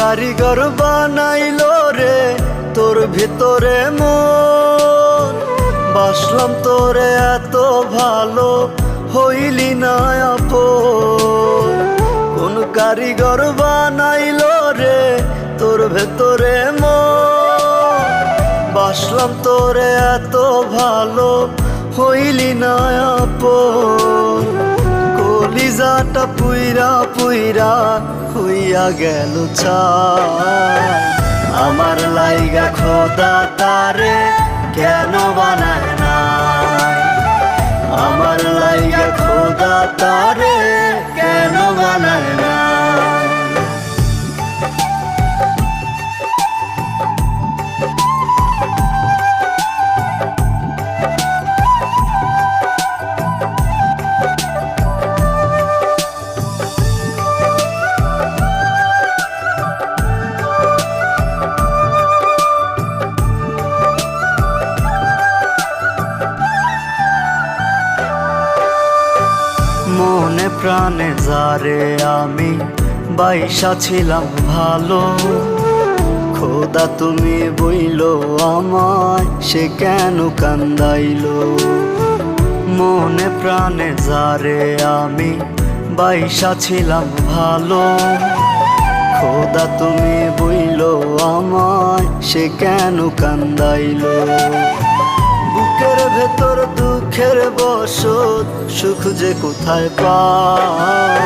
কারিগর বানাইলো রে তোর ভিতরে মন। বাসলাম তোরে এত ভালো হইলি না আপন। কোন কারিগর বানাইলো রে তোর ভেতরে মন। বাসলাম তোরে এত ভালো হইলি না আপন। কলিজাটা পুইরা পুইরা হইয়া গেল ছাই। আমার লাইগা খোদা তারে কেন বানায় নাই? আমার লাইগা খোদা তারে কেন বানায় নাই? মনে প্রাণে যারে আমি বাইসা ছিলাম ভালো, খোদা তুমি বইলো আমায় সে কেন কান্দাইলো? মনে প্রাণে যারে আমি বাইসা ছিলাম ভালো, খোদা তুমি বইলো আমায় সে কেন কান্দাইলো? বুকের ভেতর দুঃখের বসত সুখ যে কোথায় পাই?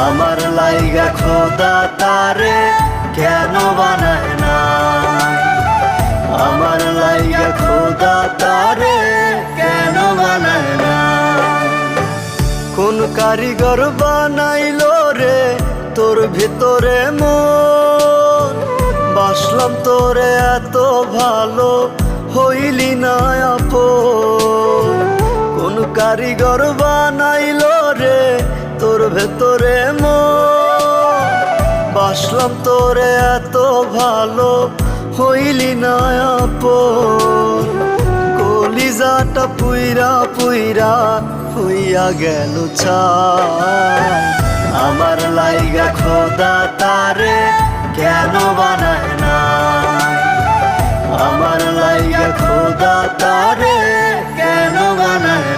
আমার লাইগা খোদা তারে কেন বানায় নাই? আমার লাইগা খোদা তারে কেন বানায় নাই? কোন কারিগর বানাইলো রে তোর ভিতরে মন। বাসলাম তোরে এত ভালো হইলি না আপন। কোন কারিগর বানাইলো রে তোর ভেতরে মন। বাসলাম তোরে এত ভালো হইলি না আপন। কলিজাটা পুইরা পুইরা হইয়া গেল ছাই। আমার লাইগা খোদা তারে কেন বানায় নাই? আমার লাইগা খোদা তারে কেন বানায়